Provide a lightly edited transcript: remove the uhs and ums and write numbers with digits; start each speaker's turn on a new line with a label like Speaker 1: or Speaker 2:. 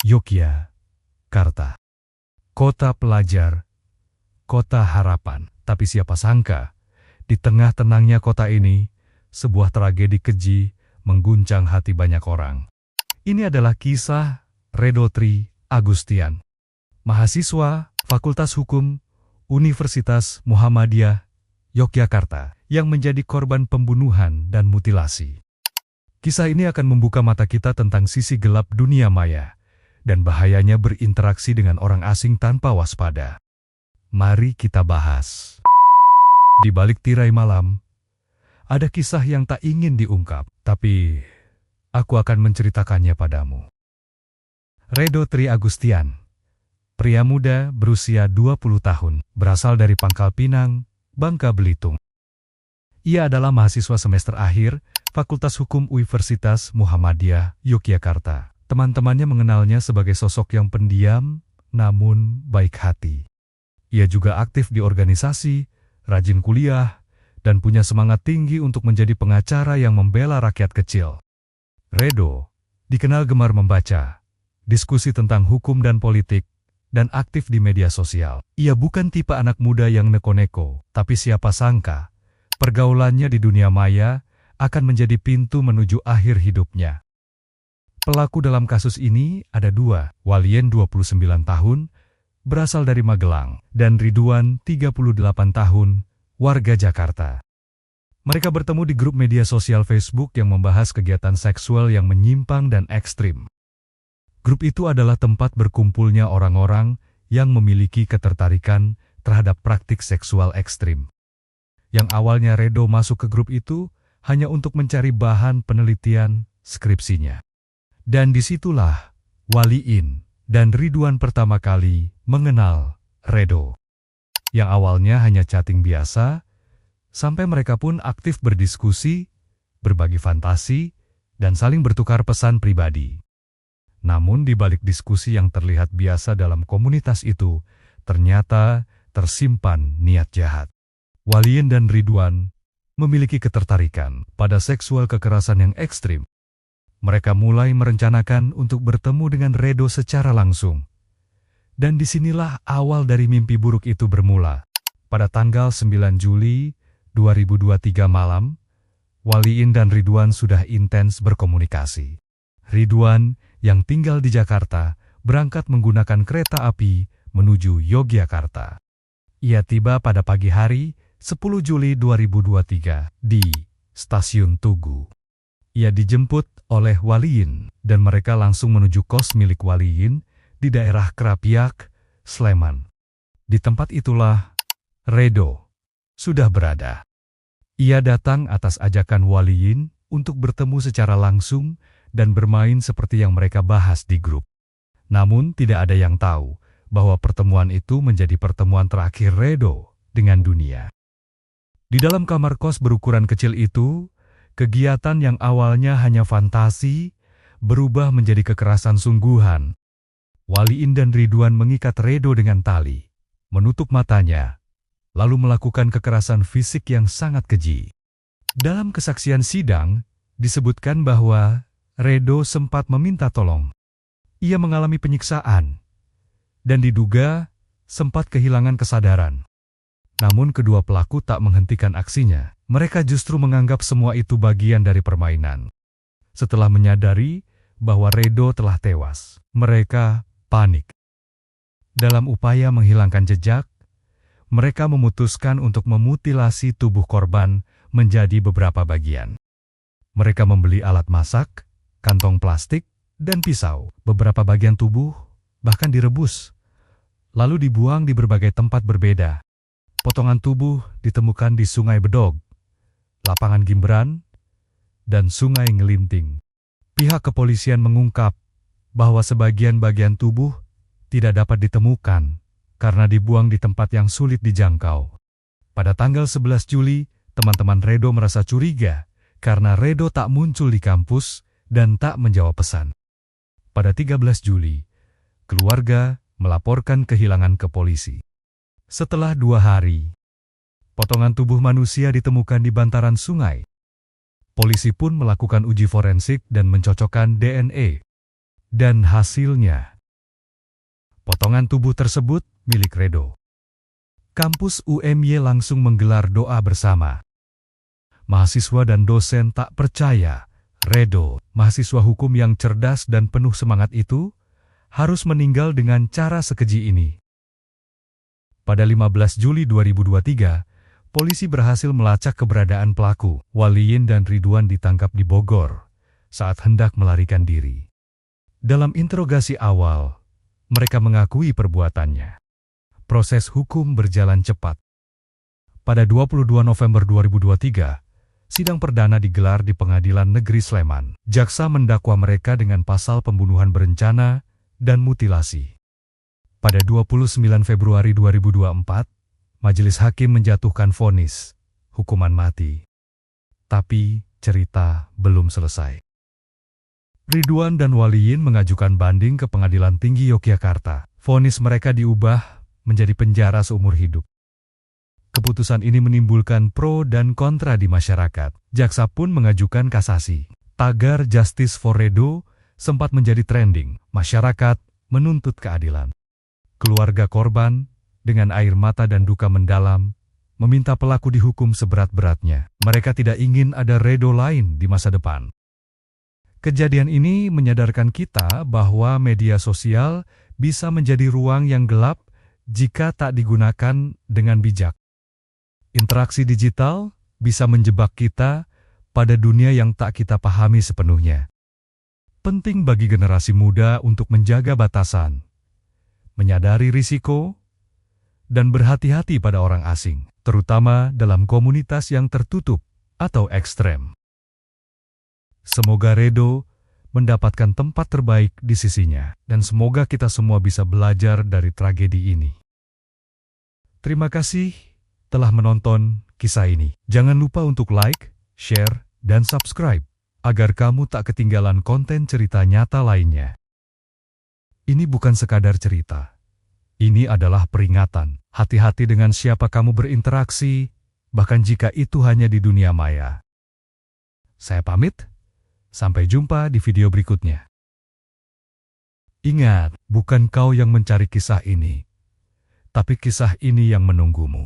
Speaker 1: Yogyakarta. Kota pelajar, kota harapan. Tapi siapa sangka, di tengah tenangnya kota ini, sebuah tragedi keji mengguncang hati banyak orang. Ini adalah kisah Redo Tri Agustian, mahasiswa Fakultas Hukum Universitas Muhammadiyah Yogyakarta, yang menjadi korban pembunuhan dan mutilasi. Kisah ini akan membuka mata kita tentang sisi gelap dunia maya dan bahayanya berinteraksi dengan orang asing tanpa waspada. Mari kita bahas. Di balik tirai malam, ada kisah yang tak ingin diungkap, tapi aku akan menceritakannya padamu. Redo Tri Agustian, pria muda berusia 20 tahun, berasal dari Pangkal Pinang, Bangka Belitung. Ia adalah mahasiswa semester akhir Fakultas Hukum Universitas Muhammadiyah Yogyakarta. Teman-temannya mengenalnya sebagai sosok yang pendiam, namun baik hati. Ia juga aktif di organisasi, rajin kuliah, dan punya semangat tinggi untuk menjadi pengacara yang membela rakyat kecil. Redo dikenal gemar membaca, diskusi tentang hukum dan politik, dan aktif di media sosial. Ia bukan tipe anak muda yang neko-neko, tapi siapa sangka, pergaulannya di dunia maya akan menjadi pintu menuju akhir hidupnya. Pelaku dalam kasus ini ada dua, Walien 29 tahun, berasal dari Magelang, dan Ridwan 38 tahun, warga Jakarta. Mereka bertemu di grup media sosial Facebook yang membahas kegiatan seksual yang menyimpang dan ekstrim. Grup itu adalah tempat berkumpulnya orang-orang yang memiliki ketertarikan terhadap praktik seksual ekstrim. Yang awalnya Redo masuk ke grup itu hanya untuk mencari bahan penelitian skripsinya. Dan disitulah Walien dan Ridwan pertama kali mengenal Redo. Yang awalnya hanya chatting biasa, sampai mereka pun aktif berdiskusi, berbagi fantasi, dan saling bertukar pesan pribadi. Namun di balik diskusi yang terlihat biasa dalam komunitas itu, ternyata tersimpan niat jahat. Walien dan Ridwan memiliki ketertarikan pada seksual kekerasan yang ekstrim. Mereka mulai merencanakan untuk bertemu dengan Redo secara langsung. Dan disinilah awal dari mimpi buruk itu bermula. Pada tanggal 9 Juli 2023 malam, Walien dan Ridwan sudah intens berkomunikasi. Ridwan yang tinggal di Jakarta berangkat menggunakan kereta api menuju Yogyakarta. Ia tiba pada pagi hari 10 Juli 2023 di Stasiun Tugu. Ia dijemput oleh Walien dan mereka langsung menuju kos milik Walien di daerah Kerapiak, Sleman. Di tempat itulah Redo sudah berada. Ia datang atas ajakan Walien untuk bertemu secara langsung dan bermain seperti yang mereka bahas di grup. Namun tidak ada yang tahu bahwa pertemuan itu menjadi pertemuan terakhir Redo dengan dunia. Di dalam kamar kos berukuran kecil itu, kegiatan yang awalnya hanya fantasi berubah menjadi kekerasan sungguhan. Walien dan Ridwan mengikat Redo dengan tali, menutup matanya, lalu melakukan kekerasan fisik yang sangat keji. Dalam kesaksian sidang, disebutkan bahwa Redo sempat meminta tolong. Ia mengalami penyiksaan dan diduga sempat kehilangan kesadaran. Namun kedua pelaku tak menghentikan aksinya. Mereka justru menganggap semua itu bagian dari permainan. Setelah menyadari bahwa Redo telah tewas, mereka panik. Dalam upaya menghilangkan jejak, mereka memutuskan untuk memutilasi tubuh korban menjadi beberapa bagian. Mereka membeli alat masak, kantong plastik, dan pisau. Beberapa bagian tubuh bahkan direbus, lalu dibuang di berbagai tempat berbeda. Potongan tubuh ditemukan di Sungai Bedog, Lapangan Gimberan, dan Sungai Ngelinting. Pihak kepolisian mengungkap bahwa sebagian bagian tubuh tidak dapat ditemukan karena dibuang di tempat yang sulit dijangkau. Pada tanggal 11 Juli, teman-teman Redo merasa curiga karena Redo tak muncul di kampus dan tak menjawab pesan. Pada 13 Juli, keluarga melaporkan kehilangan ke polisi. Setelah 2 hari, potongan tubuh manusia ditemukan di bantaran sungai. Polisi pun melakukan uji forensik dan mencocokkan DNA. Dan hasilnya Potongan tubuh tersebut milik Redo. Kampus UMY langsung menggelar doa bersama. Mahasiswa dan dosen tak percaya Redo, mahasiswa hukum yang cerdas dan penuh semangat itu, harus meninggal dengan cara sekeji ini. Pada 15 Juli 2023, polisi berhasil melacak keberadaan pelaku. Waliyin dan Ridwan ditangkap di Bogor saat hendak melarikan diri. Dalam interogasi awal, mereka mengakui perbuatannya. Proses hukum berjalan cepat. Pada 22 November 2023, sidang perdana digelar di Pengadilan Negeri Sleman. Jaksa mendakwa mereka dengan pasal pembunuhan berencana dan mutilasi. Pada 29 Februari 2024, majelis hakim menjatuhkan vonis hukuman mati. Tapi cerita belum selesai. Ridwan dan Waliyin mengajukan banding ke Pengadilan Tinggi Yogyakarta. Vonis mereka diubah menjadi penjara seumur hidup. Keputusan ini menimbulkan pro dan kontra di masyarakat. Jaksa pun mengajukan kasasi. Tagar Justice for Redo sempat menjadi trending. Masyarakat menuntut keadilan. Keluarga korban, dengan air mata dan duka mendalam, meminta pelaku dihukum seberat-beratnya. Mereka tidak ingin ada Redo lain di masa depan. Kejadian ini menyadarkan kita bahwa media sosial bisa menjadi ruang yang gelap jika tak digunakan dengan bijak. Interaksi digital bisa menjebak kita pada dunia yang tak kita pahami sepenuhnya. Penting bagi generasi muda untuk menjaga batasan, menyadari risiko, dan berhati-hati pada orang asing, terutama dalam komunitas yang tertutup atau ekstrem. Semoga Redo mendapatkan tempat terbaik di sisinya, dan semoga kita semua bisa belajar dari tragedi ini. Terima kasih telah menonton kisah ini. Jangan lupa untuk like, share, dan subscribe, agar kamu tak ketinggalan konten cerita nyata lainnya. Ini bukan sekadar cerita. Ini adalah peringatan. Hati-hati dengan siapa kamu berinteraksi, bahkan jika itu hanya di dunia maya. Saya pamit. Sampai jumpa di video berikutnya. Ingat, bukan kau yang mencari kisah ini, tapi kisah ini yang menunggumu.